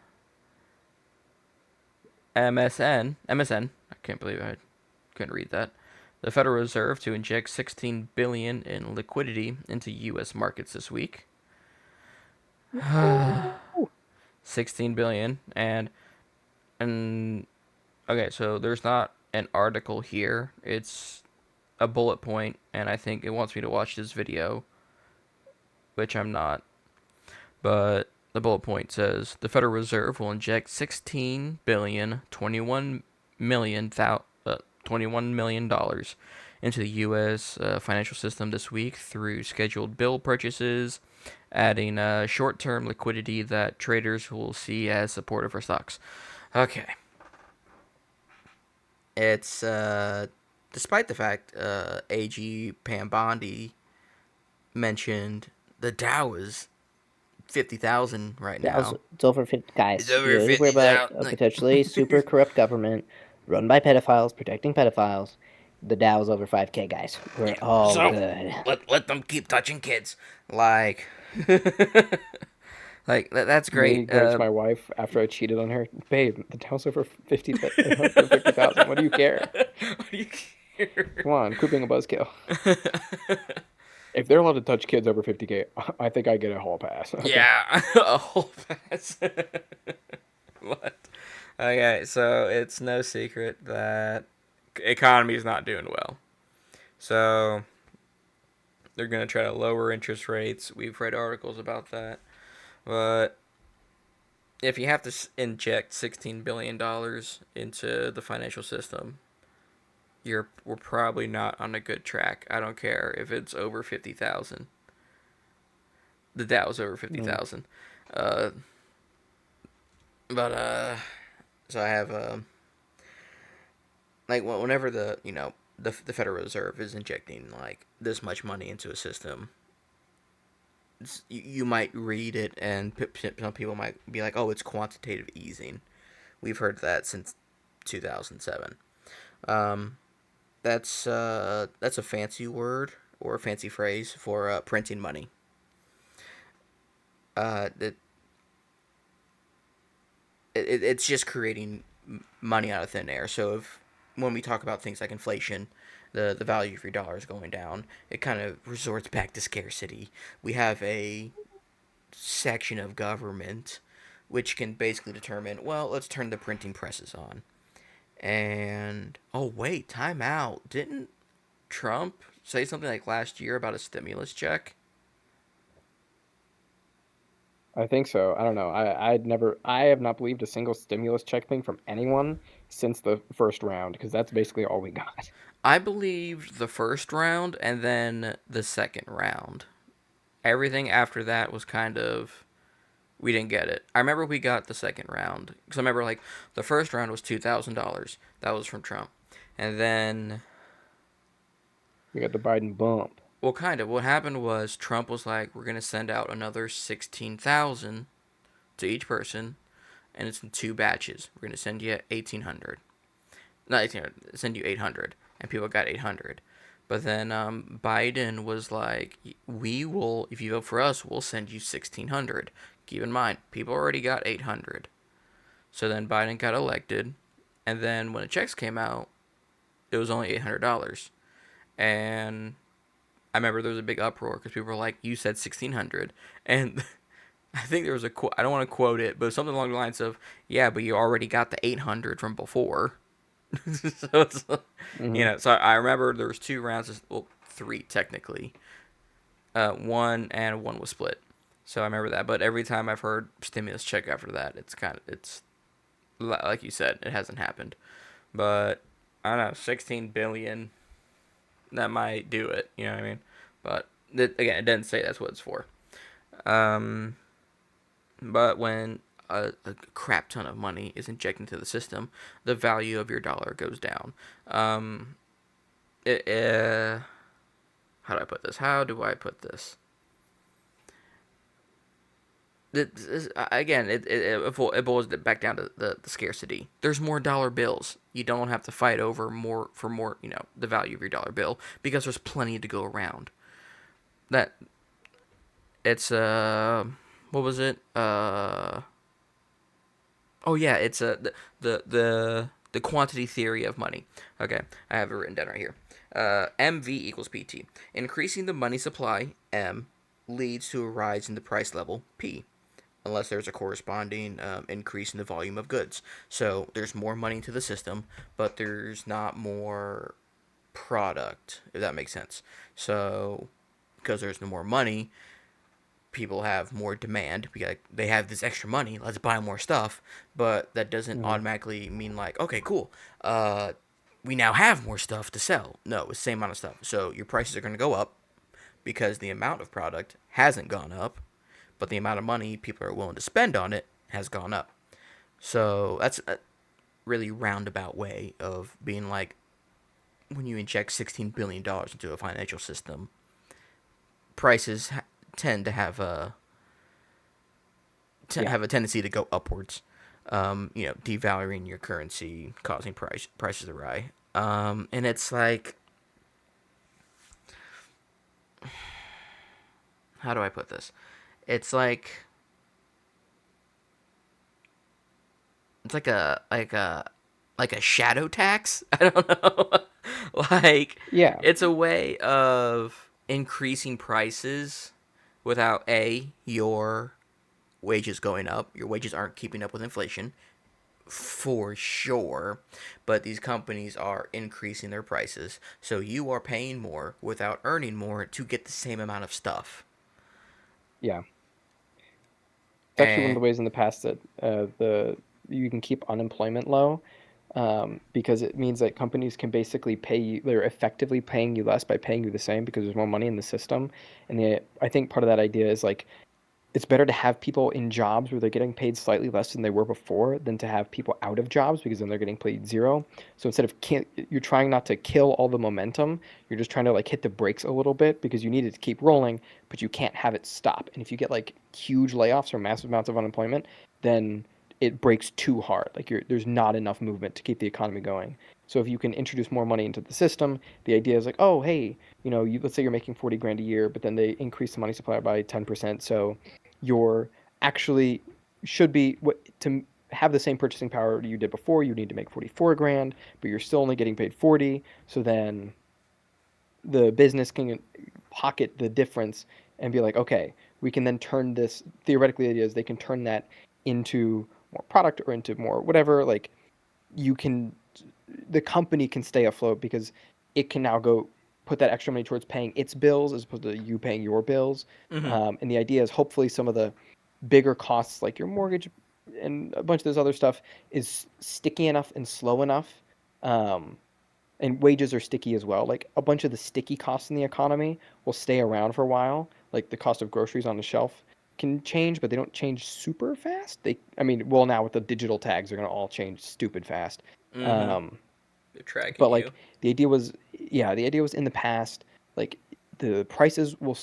MSN. I can't believe I couldn't read that. The Federal Reserve to inject $16 billion in liquidity into U.S. markets this week. 16 billion and okay, so there's not an article here. It's a bullet point, and I think it wants me to watch this video, which I'm not. But the bullet point says the Federal Reserve will inject 16 billion, 21 million dollars into the U.S. Financial system this week through scheduled bill purchases, adding short-term liquidity that traders will see as supportive for stocks. Okay. It's despite the fact AG Pam Bondi mentioned the Dow is 50,000 right now. It's over 50, It's guys. over You're aware 50,000. about a potentially super corrupt government run by pedophiles, protecting pedophiles. The Dow's over 5K, guys. We're all So good. let them keep touching kids. Like that's Me great. going to my wife after I cheated on her. Babe, the Dow's over 50,000. What do you care? What do you care? Come on, quit being a buzzkill. If they're allowed to touch kids over 50K, I think I get a hall pass. Okay. Yeah, a whole pass. What? Okay, so it's no secret that economy is not doing well. So they're gonna try to lower interest rates. We've read articles about that, but if you have to inject $16 billion into the financial system, we're probably not on a good track. I don't care if it's over 50,000. The Dow's over 50,000. So I have like whenever the Federal Reserve is injecting like this much money into a system, you might read it and some people might be like, oh, it's quantitative easing. We've heard that since 2007. That's a fancy word or a fancy phrase for printing money. It's just creating money out of thin air. So when we talk about things like inflation, the value of your dollar is going down, it kind of resorts back to scarcity. We have a section of government which can basically determine, well, let's turn the printing presses on. And oh wait, time out. Didn't Trump say something like last year about a stimulus check? I think so. I don't know. I have not believed a single stimulus check thing from anyone since the first round because that's basically all we got. I believed the first round and then the second round. Everything after that was kind of, we didn't get it. I remember we got the second round because I remember like the first round was $2,000. That was from Trump, and then, We got the Biden bump. well, kind of what happened was Trump was like, we're gonna send out another 16,000 to each person, and it's in two batches. We're gonna send you 1,800. Not 1,800. Send you 800, and people got 800. But then Biden was like, we will, if you vote for us, we'll send you 1,600. Keep in mind, people already got 800. So then Biden got elected, and then when the checks came out, it was only $800. And I remember there was a big uproar because people were like, you said 1,600. And I think there was a quote, I don't want to quote it, but something along the lines of, yeah, but you already got the 800 from before. So it's, Hmm. so I remember there was two rounds, well, three technically. One was split. So I remember that. But every time I've heard stimulus check after that, it's like you said, it hasn't happened. But I don't know, 16 billion, that might do it. You know what I mean? But again, it doesn't say that's what it's for. Um, but when a crap ton of money is injected into the system, the value of your dollar goes down. Um, it, how do I put this? How do I put this? Again, it boils back down to the scarcity. There's more dollar bills. You don't have to fight over more for more, the value of your dollar bill because there's plenty to go around. That it's what was it? Oh yeah, it's the quantity theory of money. Okay, I have it written down right here. MV equals PT. Increasing the money supply M leads to a rise in the price level P, unless there's a corresponding increase in the volume of goods. So there's more money into the system, but there's not more product, if that makes sense. So because there's no more money, people have more demand because they have this extra money. Let's buy more stuff, but that doesn't Hmm. automatically mean like, okay, cool. We now have more stuff to sell. No, it's the same amount of stuff. So your prices are going to go up because the amount of product hasn't gone up, but the amount of money people are willing to spend on it has gone up. So that's a really roundabout way of being like, when you inject $16 billion into a financial system, prices tend to Yeah. have a tendency to go upwards. Devaluing your currency, causing prices to rise. And it's like, how do I put this? It's like it's like a shadow tax. I don't know. Like, Yeah. it's a way of increasing prices without your wages going up. Your wages aren't keeping up with inflation for sure, but these companies are increasing their prices, so you are paying more without earning more to get the same amount of stuff. Yeah. It's actually one of And the ways in the past that the you can keep unemployment low, because it means that companies can basically pay you. They're effectively paying you less by paying you the same because there's more money in the system. And I think part of that idea is like it's better to have people in jobs where they're getting paid slightly less than they were before than to have people out of jobs because then they're getting paid zero. So instead of you're trying not to kill all the momentum, you're just trying to like hit the brakes a little bit because you need it to keep rolling, but you can't have it stop. And if you get like huge layoffs or massive amounts of unemployment, then it breaks too hard. Like there's not enough movement to keep the economy going. So if you can introduce more money into the system, the idea is like, oh, hey, let's say you're making 40 grand a year, but then they increase the money supply by 10%. So you're actually should be what to have the same purchasing power you did before. You need to make 44 grand, but you're still only getting paid 40. So then the business can pocket the difference and be like, okay, we can then turn this. Theoretically, the idea is they can turn that into more product or into more whatever. Like you can, the company can stay afloat because it can now go put that extra money towards paying its bills as opposed to you paying your bills. Mm-hmm. And the idea is hopefully some of the bigger costs like your mortgage and a bunch of this other stuff is sticky enough and slow enough. Um, and wages are sticky as well. Like a bunch of the sticky costs in the economy will stay around for a while. Like the cost of groceries on the shelf can change, but they don't change super fast. I mean, well, now with the digital tags, they're gonna all change stupid fast. Mm-hmm. Um, They're tracking but you. like the idea was, yeah, the idea was in the past, like the prices will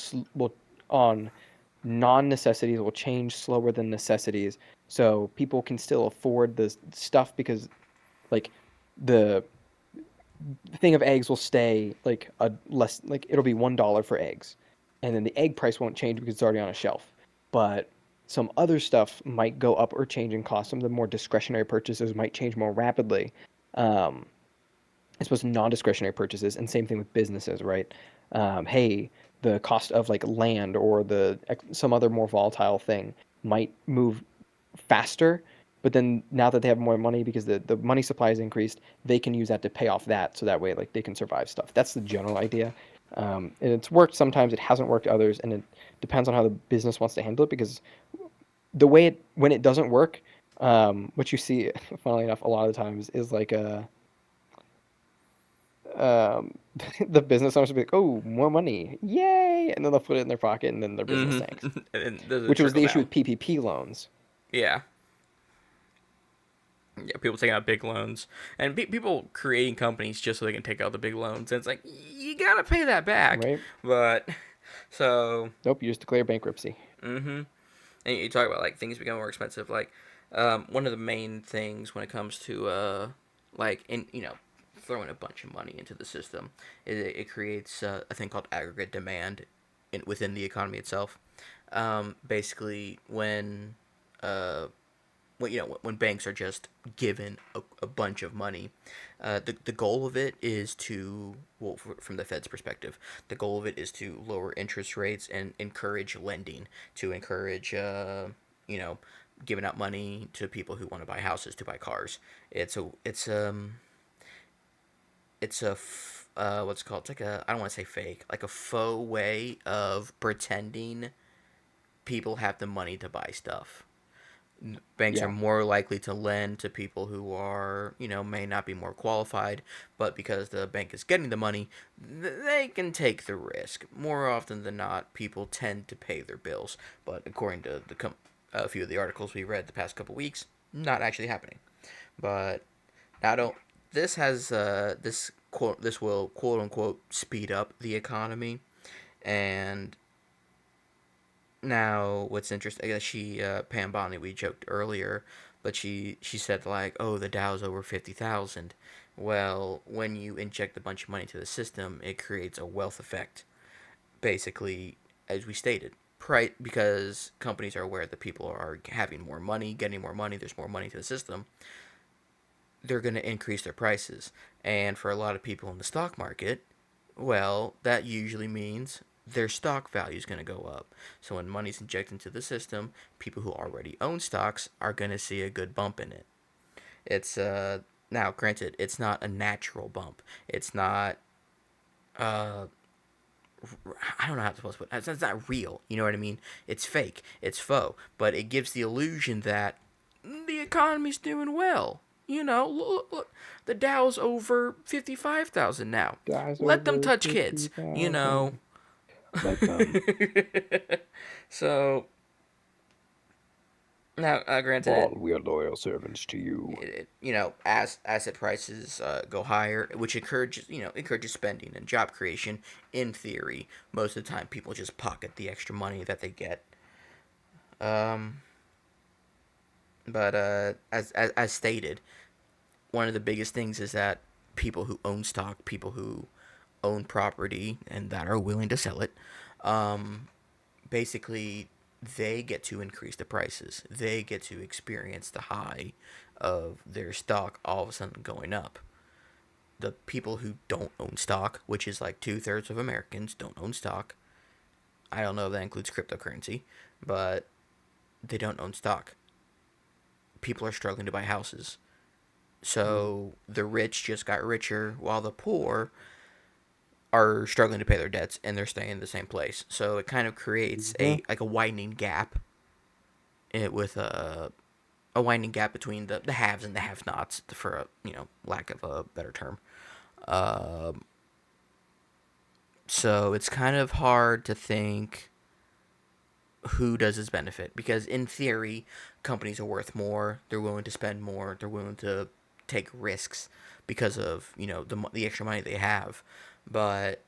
on non-necessities will change slower than necessities, so people can still afford the stuff because like the thing of eggs will stay like a less like it'll be $1 for eggs, and then the egg price won't change because it's already on a shelf. But some other stuff might go up or change in cost. Some of the more discretionary purchases might change more rapidly. Um, I suppose non-discretionary purchases, and same thing with businesses, right? Hey, the cost of like land or some other more volatile thing might move faster, but then now that they have more money because the money supply is increased, they can use that to pay off that, so that way like they can survive stuff. That's the general idea, and it's worked sometimes. It hasn't worked others, and it depends on how the business wants to handle it. Because the way it when it doesn't work, what you see, funnily enough, a lot of the times is like a um, the business owners will be like, "Oh, more money, yay!" And then they'll put it in their pocket, and then their business sinks. Mm-hmm. And there's a Which was trickle the issue down. with PPP loans, Yeah. Yeah, people taking out big loans and people creating companies just so they can take out the big loans. And it's like you gotta pay that back, right? but so Nope, you just declare bankruptcy. mm-hmm. And you talk about like things become more expensive. Like one of the main things when it comes to like in throwing a bunch of money into the system, it creates a thing called aggregate demand within the economy itself. Basically, uh, when banks are just given a bunch of money, the goal of it is to from the Fed's perspective, the goal of it is to lower interest rates and encourage lending, to encourage you know giving out money to people who want to buy houses, to buy cars. It's what's it called? It's like a, I don't want to say fake, like a faux way of pretending people have the money to buy stuff. Banks are Yeah, more likely to lend to people who are, may not be more qualified, but because the bank is getting the money, they can take the risk. More often than not, people tend to pay their bills, but according to a few of the articles we read the past couple weeks, not actually happening. But I don't. This has this quote. This will quote unquote speed up the economy, and now, what's interesting, I guess Pam Bondi, we joked earlier, but she said like, oh, the Dow's over 50,000. Well, when you inject a bunch of money to the system, it creates a wealth effect. Basically, as we stated, because companies are aware that people are having more money, getting more money, there's more money to the system, they're going to increase their prices. And for a lot of people in the stock market, well, that usually means their stock value is going to go up. So when money's injected into the system, people who already own stocks are going to see a good bump in it. It's now granted, it's not a natural bump. It's not uh I don't know how to supposed to put it. It's not real. You know what I mean? It's fake. It's faux. But it gives the illusion that the economy's doing well. Look, the Dow's over 55,000 now. guys Let them over touch kids. 50,000. Let them So now, granted, all we are loyal servants to you. as asset prices go higher, which encourages spending and job creation. In theory, most of the time, people just pocket the extra money that they get. Um, but as stated, one of the biggest things is that people who own stock, people who own property, and that are willing to sell it, um, basically they get to increase the prices. They get to experience the high of their stock all of a sudden going up. the people who don't own stock, which is like 2/3 of Americans don't own stock. I don't know if that includes cryptocurrency, but they don't own stock. People are struggling to buy houses. So the rich just got richer while the poor are struggling to pay their debts and they're staying in the same place. So it kind of creates a widening gap with a widening gap between the haves and the have-nots, for lack of a better term. So it's kind of hard to think who does this benefit, because in theory companies are worth more, they're willing to spend more, they're willing to take risks because of the extra money they have. But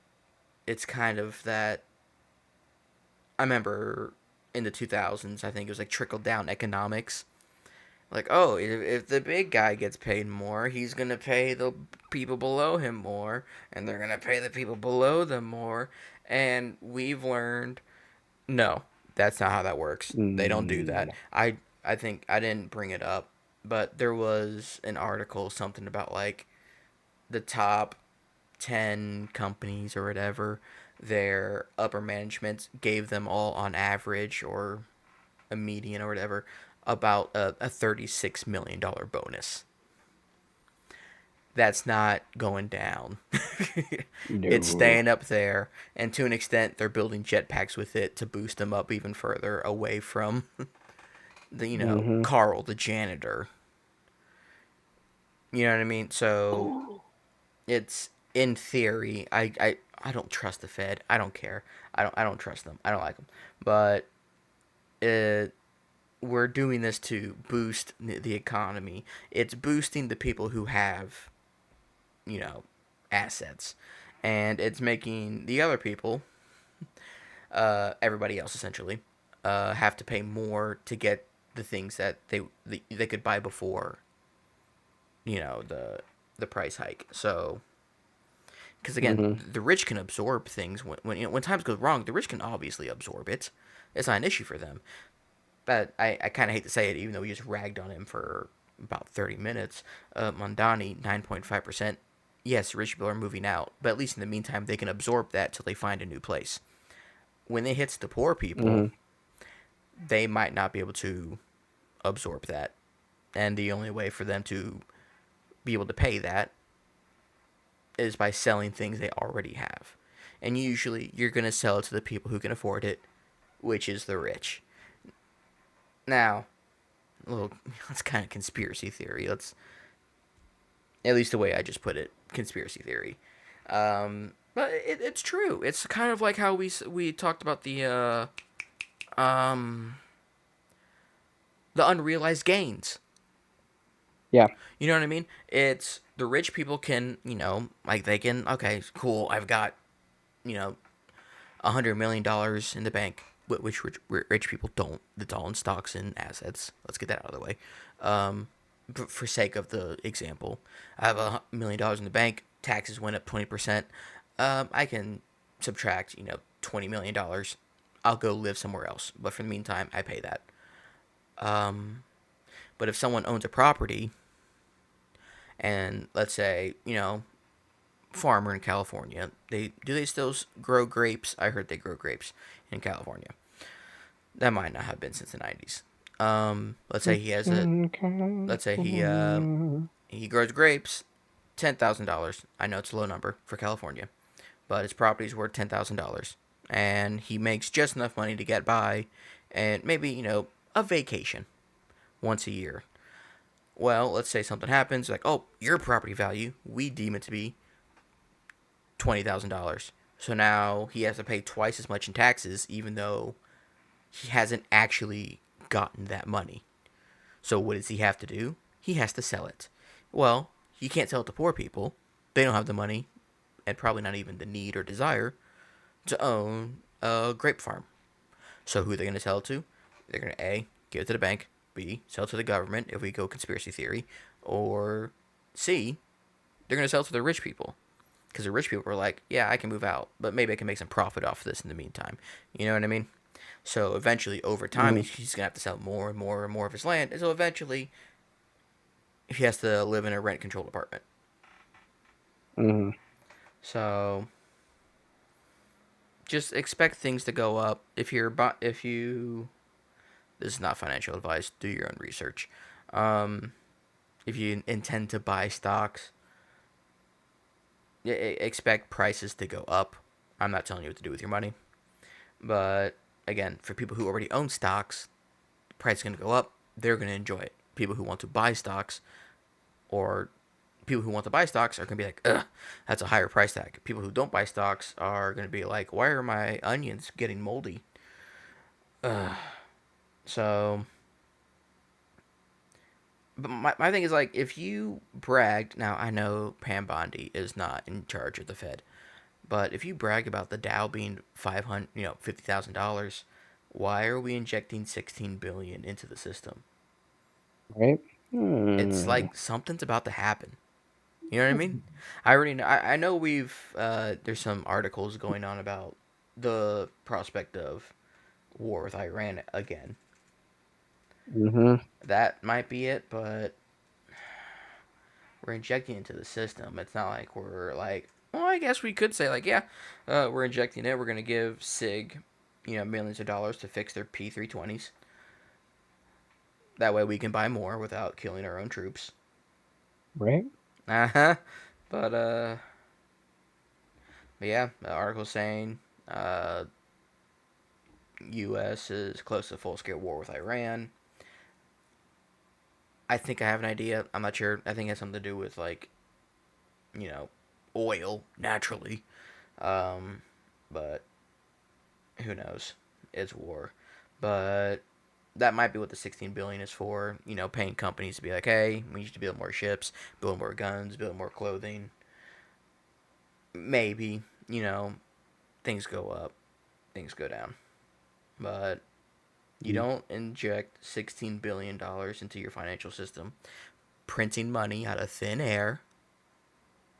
it's kind of that, I remember in the 2000s, I think it was like trickle down economics. Like, oh, if the big guy gets paid more, he's going to pay the people below him more, and they're going to pay the people below them more. And we've learned, no, that's not how that works. They don't do that. No. I think I didn't bring it up, but there was an article, something about like the top 10 companies or whatever, their upper management gave them all on average, or a median or whatever, about a $36 million bonus. That's not going down. It's No. staying up there, and to an extent, they're building jetpacks with it to boost them up even further away from the Mm-hmm. Carl the janitor. You know what I mean? So it's, in theory, I don't trust the Fed. I don't care. I don't trust them. I don't like them. But it, we're doing this to boost the economy. It's boosting the people who have, you know, assets, and it's making the other people, everybody else essentially, have to pay more to get the things that they could buy before, the price hike. So, because again, Mm-hmm. the rich can absorb things when times go wrong. The rich can obviously absorb it. It's not an issue for them. But I kind of hate to say it, even though we just ragged on him for about 30 minutes. Mondani, 9.5%. Yes, rich people are moving out, but at least in the meantime, they can absorb that till they find a new place. When it hits the poor people, Mm-hmm. they might not be able to absorb that. And the only way for them to be able to pay that is by selling things they already have. And usually, you're going to sell it to the people who can afford it, which is the rich. Now, well, that's kind of conspiracy theory. Let's, at least the way I just put it, conspiracy theory. But it's true. It's kind of like how we talked about um the unrealized gains. Yeah. You know what I mean? It's the rich people can, like they can, okay, cool. I've got, you know, $100 million in the bank, which rich people don't. It's all in stocks and assets. Let's get that out of the way. For sake of the example, I have $1 million in the bank. Taxes went up 20%. I can subtract, $20 million. I'll go live somewhere else. But for the meantime, I pay that. But if someone owns a property, and let's say, farmer in California, they still grow grapes? I heard they grow grapes in California. That might not have been since the 90s. Let's say he It's has a in let's say California. he grows grapes, $10,000. I know it's a low number for California, but his property's worth $10,000, and he makes just enough money to get by, and maybe a vacation once a year. Well, let's say something happens, like, oh, your property value, we deem it to be $20,000. So now he has to pay twice as much in taxes, even though he hasn't actually gotten that money. So what does he have to do? He has to sell it. Well, he can't sell it to poor people. They don't have the money, and probably not even the need or desire, to own a grape farm. So who are they going to sell it to? They're going to A, give it to the bank. B, sell it to the government if we go conspiracy theory. Or C, they're going to sell it to the rich people. Because the rich people are like, yeah, I can move out, but maybe I can make some profit off of this in the meantime. You know what I mean? So eventually, over time, Mm-hmm. he's going to have to sell more and more and more of his land. And so eventually, he has to live in a rent-controlled apartment. Mm-hmm. So just expect things to go up. If you this is not financial advice. Do your own research. Um, if you intend to buy stocks, expect prices to go up. I'm not telling you what to do with your money, but again, for people who already own stocks, the price is going to go up. They're going to enjoy it. People who want to buy stocks or people who want to buy stocks are going to be like, ugh, that's a higher price tag. People who don't buy stocks are going to be like, why are my onions getting moldy? Ugh. So, but my thing is like, if you bragged, now I know Pam Bondi is not in charge of the Fed, but if you brag about the Dow being 500, $50,000, why are we injecting 16 billion into the system? Right? It's Hmm. like something's about to happen. You know what I mean? I already know. I know we've there's some articles going on about the prospect of war with Iran again. Mm-hmm. That might be it, but we're injecting into the system. It's not like we're like, well, I guess we could say like, yeah, we're injecting it. We're gonna give Sig, millions of dollars to fix their P320s. That way we can buy more without killing our own troops. Right? Uh huh. But yeah, the article saying uh, U.S. is close to full scale war with Iran. I think I have an idea. I'm not sure. I think it has something to do with like you know oil naturally. Um, but who knows? It's war. But that might be what the 16 billion is for. Paying companies to be like, hey, we need to build more ships, build more guns, build more clothing. Maybe things go up, things go down, but you Mm. don't inject $16 billion into your financial system, printing money out of thin air.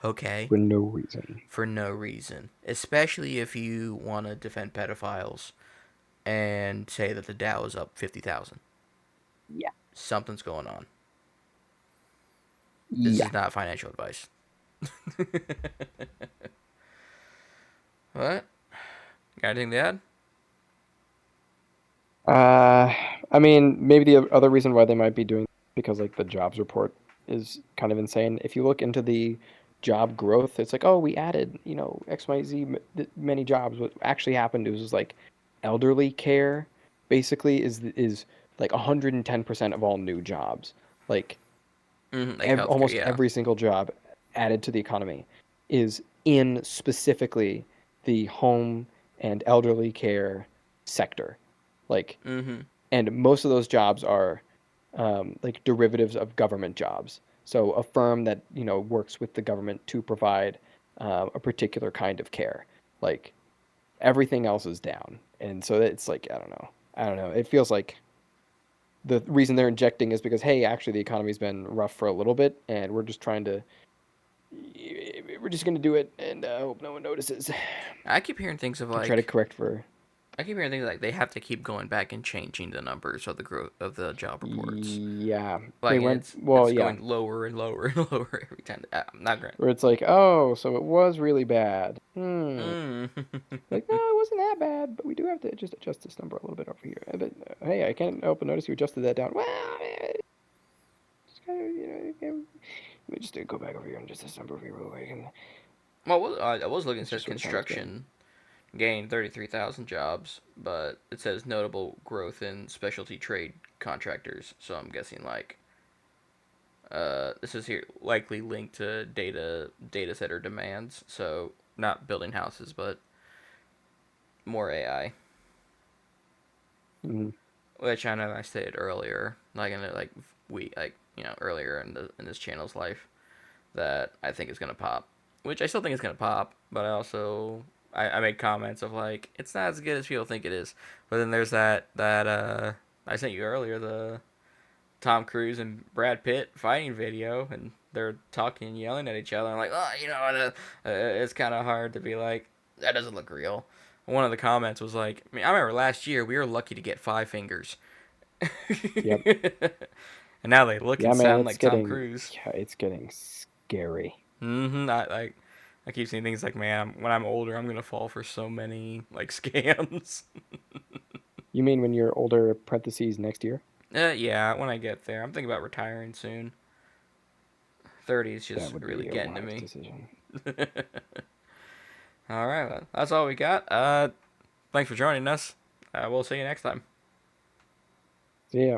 Okay, For no reason. for no reason, especially if you want to defend pedophiles and say that the Dow is up 50,000. Yeah. Something's going on. This Yeah. is not financial advice. What? Got anything to add? Uh, I mean, maybe the other reason why they might be doing because like the jobs report is kind of insane. If you look into the job growth, it's like, oh, we added, XYZ many jobs. What actually happened was like elderly care basically is like 110% of all new jobs. Like Like healthcare, almost yeah. every single job added to the economy is in specifically the home and elderly care sector. Like, Mm-hmm. and most of those jobs are like derivatives of government jobs. So a firm that works with the government to provide a particular kind of care. Like everything else is down, and so it's like I don't know. It feels like the reason they're injecting is because hey, actually the economy's been rough for a little bit, and we're just gonna do it, and hope no one notices. I keep hearing things of To try to like correct for. I keep hearing things like they have to keep going back and changing the numbers of the growth of the job reports. Yeah, they Like went it's well. it's Yeah, going lower and lower and lower every time. I'm not great. where it's like, oh, so it was really bad. Hmm. Mm. Like, no, it wasn't that bad, but we do have to just adjust this number a little bit over here. But hey, I can't help but notice you adjusted that down. Well, just kind of, let me just go back over here and just this number over here real quick, and Well, I was looking. It that's says just what it sounds good. construction gained 33,000 jobs, but it says notable growth in specialty trade contractors. So I'm guessing like this is here likely linked to data center demands. So not building houses, but more AI. Mm-hmm. Which I know I stated earlier, like in the, like we like earlier in this channel's life that I think is gonna pop. Which I still think is gonna pop, but I made comments of like it's not as good as people think it is. But then there's that I sent you earlier, the Tom Cruise and Brad Pitt fighting video, and they're talking and yelling at each other. I'm like, oh, it's kind of hard to be like that doesn't look real. One of the comments was like, I remember last year we were lucky to get 5 fingers. Yep. And now they look Yeah, and man, sound like Tom Cruise. it's getting scary. I keep seeing things like, man, when I'm older, I'm gonna fall for so many like scams. You mean when you're older, parentheses next year? Yeah, when I get there, I'm thinking about retiring soon. 30 is That just would really be a getting to wise me. decision. All right, well, that's all we got. Thanks for joining us. We'll see you next time. See ya.